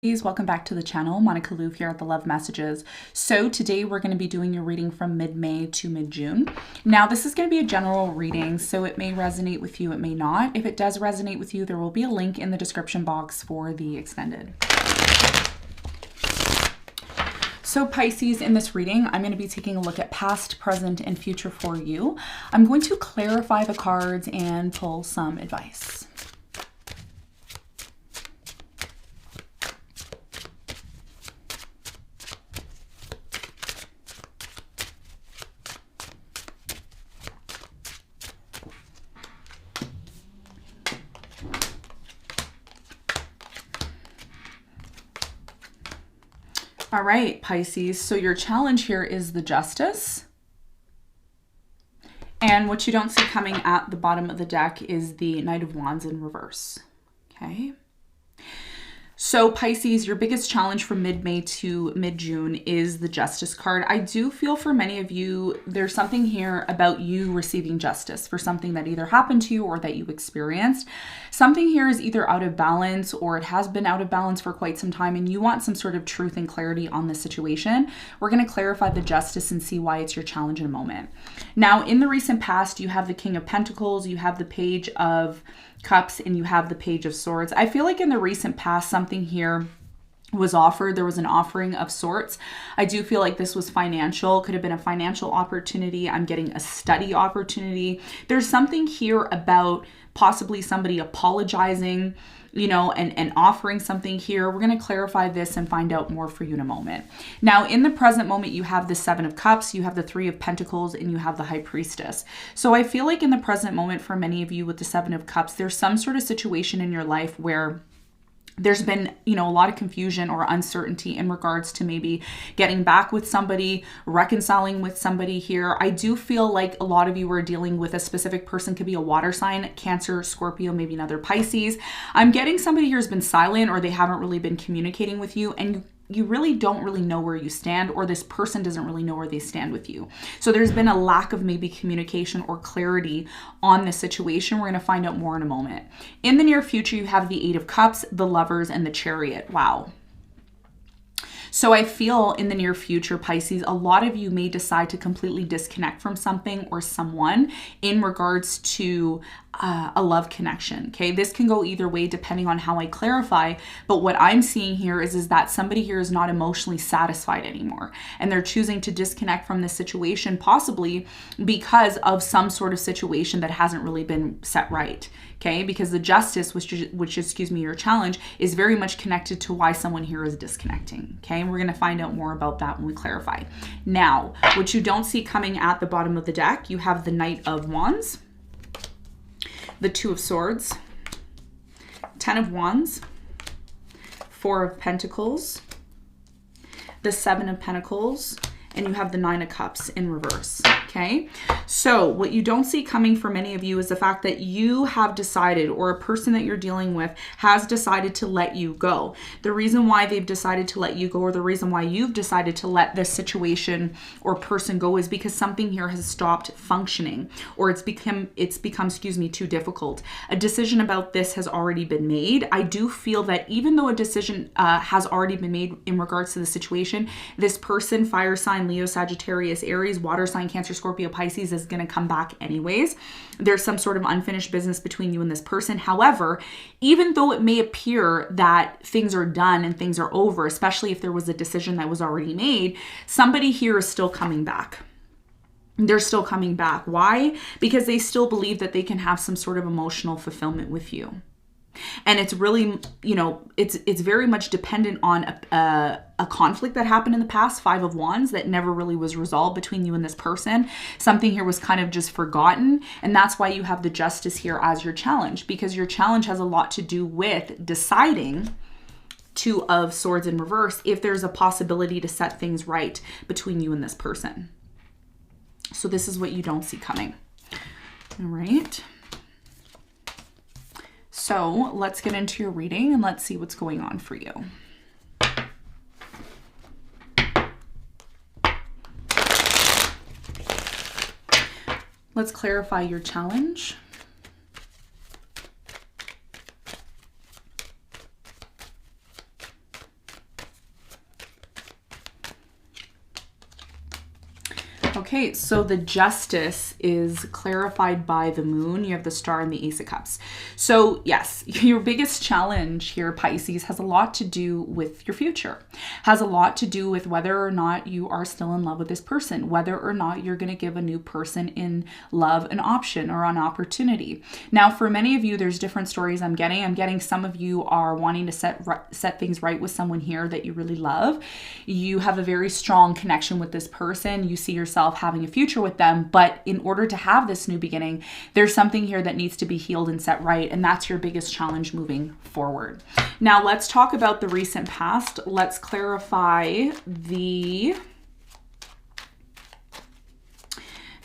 Welcome back to the channel. Monica Lou here at the Love Messages. So today we're going to be doing your reading from mid-May to mid-June. Now this is going to be a general reading, so it may resonate with you, it may not. If it does resonate with you, there will be a link in the description box for the extended. So Pisces, in this reading, I'm going to be taking a look at past, present, and future for you. I'm going to clarify the cards and pull some advice. All right, Pisces, so your challenge here is the Justice. And what you don't see coming at the bottom of the deck is the Knight of Wands in reverse. Okay. So Pisces, your biggest challenge from mid-May to mid-June is the Justice card. I do feel for many of you, there's something here about you receiving justice for something that either happened to you or that you experienced. Something here is either out of balance or it has been out of balance for quite some time and you want some sort of truth and clarity on this situation. We're going to clarify the Justice and see why it's your challenge in a moment. Now, in the recent past, you have the King of Pentacles, you have the Page of Cups, and you have the Page of Swords. I feel like in the recent past, something here was offered. There was an offering of sorts. I do feel like this was financial. Could have been a financial opportunity. I'm getting a study opportunity. There's something here about possibly somebody apologizing, you know, and offering something here. We're going to clarify this and find out more for you in a moment. Now, in the present moment, you have the Seven of Cups, you have the Three of Pentacles, and you have the High Priestess. So I feel like in the present moment, for many of you with the Seven of Cups, there's some sort of situation in your life where there's been, you know, a lot of confusion or uncertainty in regards to maybe getting back with somebody, reconciling with somebody here. I do feel like a lot of you are dealing with a specific person, could be a water sign, Cancer, Scorpio, maybe another Pisces. I'm getting somebody here has been silent or they haven't really been communicating with you, and you really don't really know where you stand, or this person doesn't really know where they stand with you. So there's been a lack of maybe communication or clarity on this situation. We're going to find out more in a moment. In the near future, you have the Eight of Cups, the Lovers, and the Chariot. Wow. So I feel in the near future, Pisces, a lot of you may decide to completely disconnect from something or someone in regards to a love connection. Okay, this can go either way depending on how I clarify, but what I'm seeing here is that somebody here is not emotionally satisfied anymore and they're choosing to disconnect from this situation, possibly because of some sort of situation that hasn't really been set right. Okay, because the Justice, which excuse me, your challenge, is very much connected to why someone here is disconnecting. Okay, and we're going to find out more about that when we clarify. Now, what you don't see coming at the bottom of the deck, you have the Knight of Wands, the Two of Swords, Ten of Wands, Four of Pentacles, the Seven of Pentacles, and you have the Nine of Cups in reverse. Okay, so what you don't see coming for many of you is the fact that you have decided, or a person that you're dealing with has decided to let you go. The reason why they've decided to let you go, or the reason why you've decided to let this situation or person go, is because something here has stopped functioning, or it's become, excuse me, too difficult. A decision about this has already been made. I do feel that even though a decision has already been made in regards to the situation, this person, fire sign, Leo, Sagittarius, Aries, water sign, Cancer, Scorpio, Pisces, is going to come back anyways. There's some sort of unfinished business between you and this person. However, even though it may appear that things are done and things are over, especially if there was a decision that was already made, somebody here is still coming back. They're still coming back. Why? Because they still believe that they can have some sort of emotional fulfillment with you. And it's really, you know, it's very much dependent on a conflict that happened in the past, Five of Wands, that never really was resolved between you and this person. Something here was kind of just forgotten. And that's why you have the Justice here as your challenge, because your challenge has a lot to do with deciding, Two of Swords in reverse, if there's a possibility to set things right between you and this person. So this is what you don't see coming. All right. So let's get into your reading and let's see what's going on for you. Let's clarify your challenge. Okay, so the justice is clarified by the moon. You have the star and the ace of cups. So yes, your biggest challenge here, Pisces, has a lot to do with your future, has a lot to do with whether or not you are still in love with this person, whether or not you're going to give a new person in love an option or an opportunity. Now, for many of you, there's different stories I'm getting. I'm getting some of you are wanting to set things right with someone here that you really love. You have a very strong connection with this person. You see yourself having a future with them, but in order to have this new beginning, there's something here that needs to be healed and set right, and that's your biggest challenge moving forward. Now, let's talk about the recent past. Let's clarify the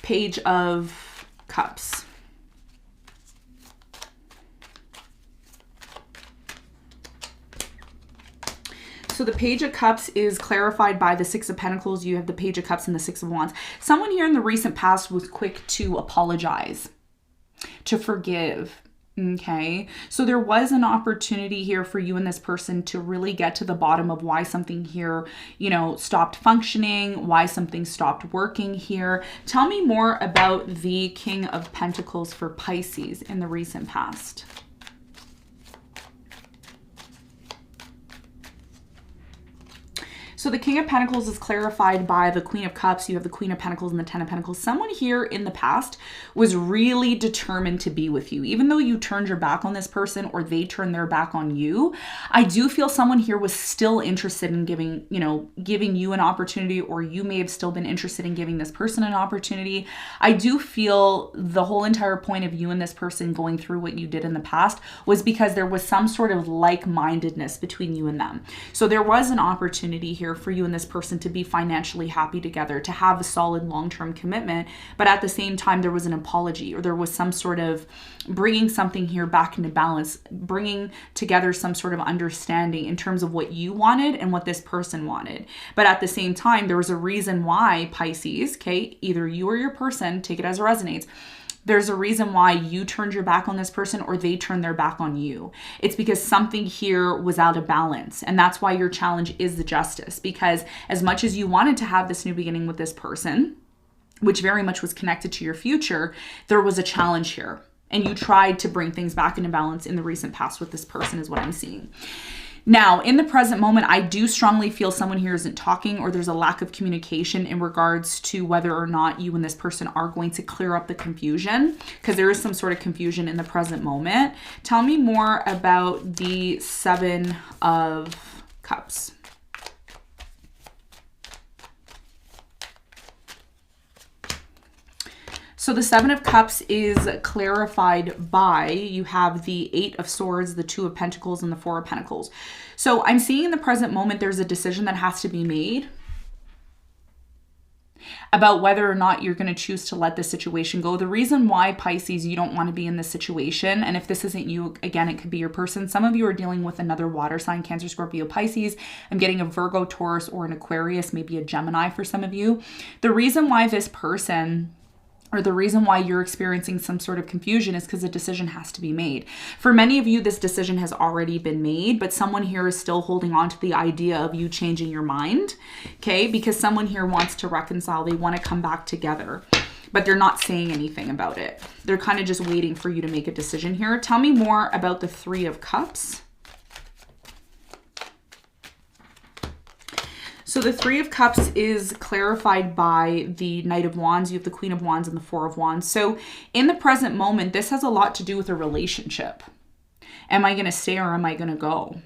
Page of Cups. So the Page of Cups is clarified by the Six of Pentacles. You have the Page of Cups and the Six of Wands. Someone here in the recent past was quick to apologize, to forgive. Okay, so there was an opportunity here for you and this person to really get to the bottom of why something here, stopped functioning, why something stopped working here. Tell me more about the King of Pentacles for Pisces in the recent past. So the King of Pentacles is clarified by the Queen of Cups. You have the Queen of Pentacles and the Ten of Pentacles. Someone here in the past was really determined to be with you. Even though you turned your back on this person or they turned their back on you, I do feel someone here was still interested in giving you an opportunity, or you may have still been interested in giving this person an opportunity. I do feel the whole entire point of you and this person going through what you did in the past was because there was some sort of like-mindedness between you and them. So there was an opportunity here for you and this person to be financially happy together, to have a solid long-term commitment, but at the same time there was an apology, or there was some sort of bringing something here back into balance, bringing together some sort of understanding in terms of what you wanted and what this person wanted. But at the same time, there was a reason why, Pisces, okay, either you or your person, take it as it resonates, there's a reason why you turned your back on this person or they turned their back on you. It's because something here was out of balance. And that's why your challenge is the justice. Because as much as you wanted to have this new beginning with this person, which very much was connected to your future, there was a challenge here. And you tried to bring things back into balance in the recent past with this person is what I'm seeing. Now, in the present moment, I do strongly feel someone here isn't talking, or there's a lack of communication in regards to whether or not you and this person are going to clear up the confusion, because there is some sort of confusion in the present moment. Tell me more about the Seven of Cups. So the Seven of Cups is clarified by, you have the Eight of Swords, the Two of Pentacles, and the Four of Pentacles. So I'm seeing in the present moment, there's a decision that has to be made about whether or not you're going to choose to let this situation go. The reason why, Pisces, you don't want to be in this situation, and if this isn't you, again, it could be your person. Some of you are dealing with another water sign, Cancer, Scorpio, Pisces. I'm getting a Virgo, Taurus, or an Aquarius, maybe a Gemini for some of you. The reason why this person, or the reason why you're experiencing some sort of confusion, is because a decision has to be made. For many of you, this decision has already been made, but someone here is still holding on to the idea of you changing your mind, okay? Because someone here wants to reconcile. They want to come back together, but they're not saying anything about it. They're kind of just waiting for you to make a decision here. Tell me more about the Three of Cups. So the Three of Cups is clarified by the Knight of Wands. You have the Queen of Wands and the Four of Wands. So in the present moment, this has a lot to do with a relationship. Am I going to stay or am I going to go?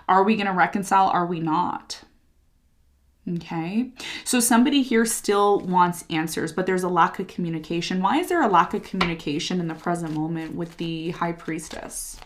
Are we going to reconcile? Are we not? Okay. So somebody here still wants answers, but there's a lack of communication. Why is there a lack of communication in the present moment with the High Priestess?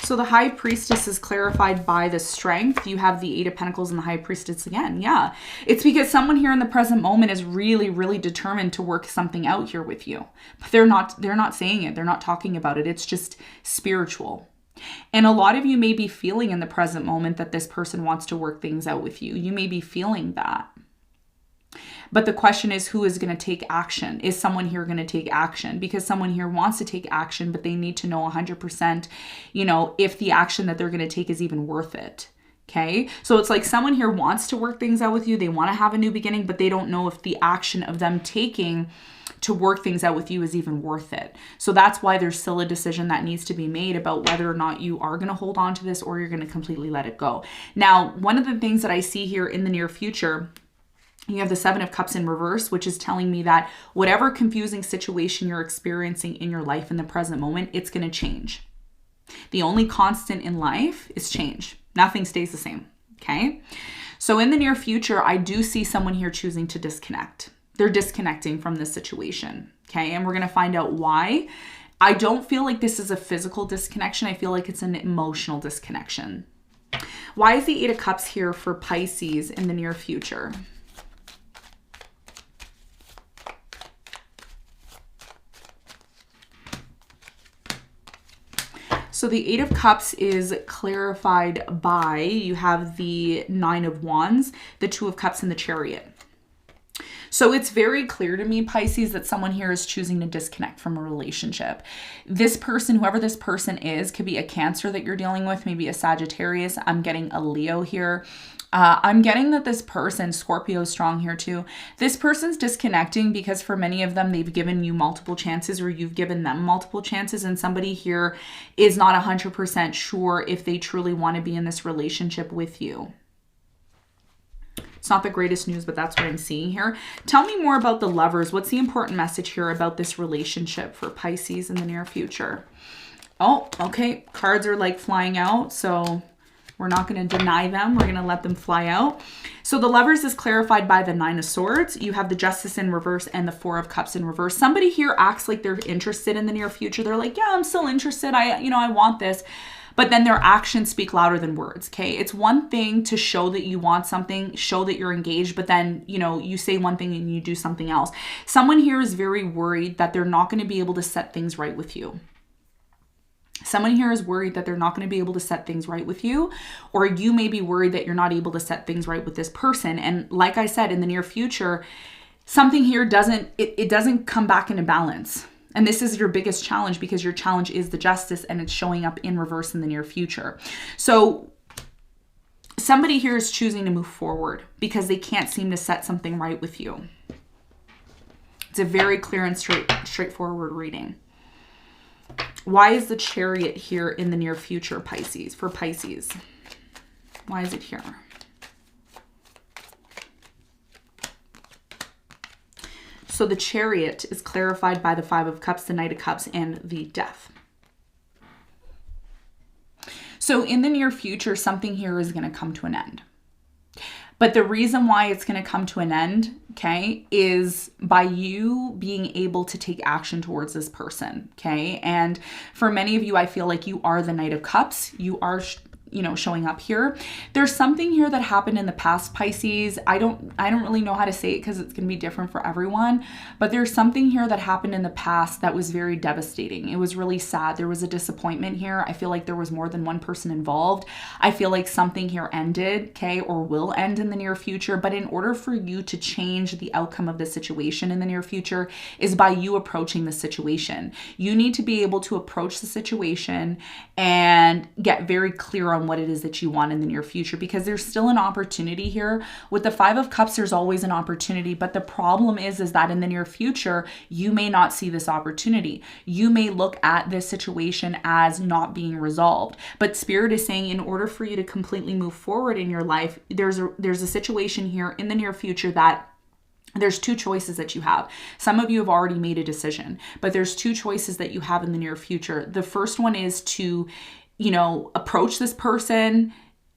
So the High Priestess is clarified by the Strength. You have the Eight of Pentacles and the High Priestess again. Yeah, it's because someone here in the present moment is really, really determined to work something out here with you. But they're not saying it. They're not talking about it. It's just spiritual. And a lot of you may be feeling in the present moment that this person wants to work things out with you. You may be feeling that. But the question is, who is going to take action? Is someone here going to take action? Because someone here wants to take action, but they need to know 100%, if the action that they're going to take is even worth it. Okay. So it's like someone here wants to work things out with you. They want to have a new beginning, but they don't know if the action of them taking to work things out with you is even worth it. So that's why there's still a decision that needs to be made about whether or not you are going to hold on to this or you're going to completely let it go. Now, one of the things that I see here in the near future, you have the Seven of Cups in reverse, which is telling me that whatever confusing situation you're experiencing in your life in the present moment, it's going to change. The only constant in life is change. Nothing stays the same. Okay. So in the near future, I do see someone here choosing to disconnect. They're disconnecting from this situation. Okay. And we're going to find out why. I don't feel like this is a physical disconnection. I feel like it's an emotional disconnection. Why is the Eight of Cups here for Pisces in the near future? So the Eight of Cups is clarified by, you have the Nine of Wands, the Two of Cups, and the Chariot. So it's very clear to me, Pisces, that someone here is choosing to disconnect from a relationship. This person, whoever this person is, could be a Cancer that you're dealing with, maybe a Sagittarius. I'm getting a Leo here. I'm getting that this person, Scorpio is strong here too. This person's disconnecting because for many of them, they've given you multiple chances or you've given them multiple chances. And somebody here is not 100% sure if they truly want to be in this relationship with you. It's not the greatest news, but that's what I'm seeing here. Tell me more about the Lovers. What's the important message here about this relationship for Pisces in the near future? Oh, okay. Cards are like flying out. So we're not going to deny them. We're going to let them fly out. So the Lovers is clarified by the Nine of Swords. You have the Justice in reverse and the Four of Cups in reverse. Somebody here acts like they're interested in the near future. They're like, yeah, I'm still interested. I want this. But then their actions speak louder than words, okay? It's one thing to show that you want something, show that you're engaged, but then, you say one thing and you do something else. Someone here is very worried that they're not going to be able to set things right with you. Someone here is worried that they're not going to be able to set things right with you, or you may be worried that you're not able to set things right with this person. And like I said, in the near future, something here doesn't come back into balance. And this is your biggest challenge because your challenge is the Justice and it's showing up in reverse in the near future. So somebody here is choosing to move forward because they can't seem to set something right with you. It's a very clear and straightforward reading. Why is the Chariot here in the near future, Pisces, for Pisces? Why is it here? So the Chariot is clarified by the Five of Cups, the Knight of Cups, and the Death. So in the near future, something here is going to come to an end. But the reason why it's going to come to an end, okay, is by you being able to take action towards this person, okay? And for many of you, I feel like you are the Knight of Cups. You are showing up here. There's something here that happened in the past, Pisces. I don't really know how to say it because it's going to be different for everyone, but there's something here that happened in the past that was very devastating. It was really sad. There was a disappointment here. I feel like there was more than one person involved. I feel like something here ended, okay, or will end in the near future. But in order for you to change the outcome of the situation in the near future is by you approaching the situation. You need to be able to approach the situation and get very clear on what it is that you want in the near future, because there's still an opportunity here. With the Five of Cups, there's always an opportunity, but the problem is that in the near future, you may not see this opportunity. You may look at this situation as not being resolved, but Spirit is saying in order for you to completely move forward in your life, there's a situation here in the near future that there's two choices that you have. Some of you have already made a decision, but there's two choices that you have in the near future. The first one is to approach this person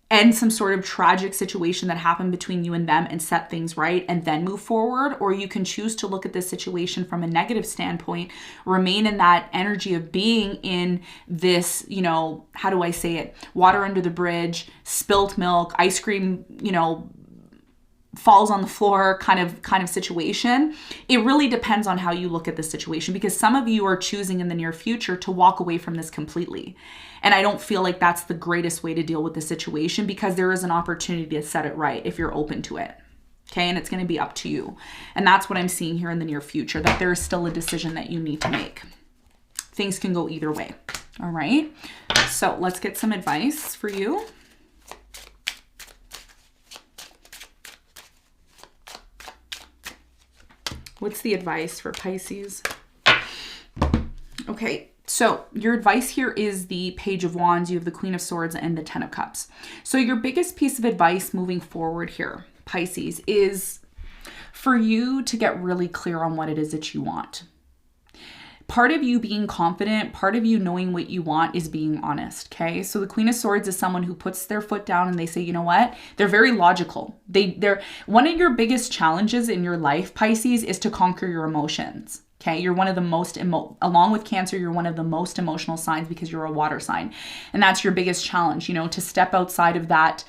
and some sort of tragic situation that happened between you and them and set things right and then move forward. Or you can choose to look at this situation from a negative standpoint, remain in that energy of being in this, how do I say it? Water under the bridge, spilt milk, ice cream, falls on the floor kind of situation. It really depends on how you look at this situation, because some of you are choosing in the near future to walk away from this completely. And I don't feel like that's the greatest way to deal with the situation, because there is an opportunity to set it right if you're open to it. Okay, and it's going to be up to you. And that's what I'm seeing here in the near future, that there is still a decision that you need to make. Things can go either way. All right, so let's get some advice for you. What's the advice for Pisces? Okay, so your advice here is the Page of Wands. You have the Queen of Swords and the Ten of Cups. So your biggest piece of advice moving forward here, Pisces, is for you to get really clear on what it is that you want. Part of you being confident, part of you knowing what you want is being honest, okay? So the Queen of Swords is someone who puts their foot down and they say, you know what? They're very logical. They're one of your biggest challenges in your life, Pisces, is to conquer your emotions. Okay, you're one of the most, along with Cancer, you're one of the most emotional signs because you're a water sign. And that's your biggest challenge, you know, to step outside of that,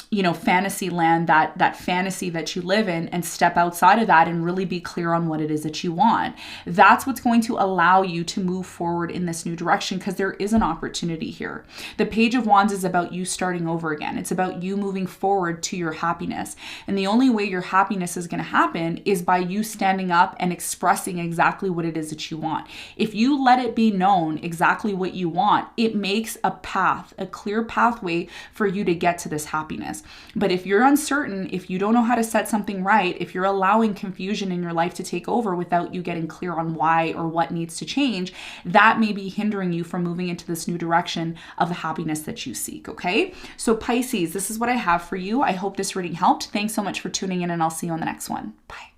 you know, fantasy land, that fantasy that you live in, and step outside of that and really be clear on what it is that you want. That's what's going to allow you to move forward in this new direction, because there is an opportunity here. The Page of Wands is about you starting over again. It's about you moving forward to your happiness. And the only way your happiness is going to happen is by you standing up and expressing exactly what it is that you want. If you let it be known exactly what you want, it makes a path, a clear pathway for you to get to this happiness. But if you're uncertain, if you don't know how to set something right, if you're allowing confusion in your life to take over without you getting clear on why or what needs to change, that may be hindering you from moving into this new direction of the happiness that you seek, okay? So Pisces, this is what I have for you. I hope this reading helped. Thanks so much for tuning in, and I'll see you on the next one. Bye.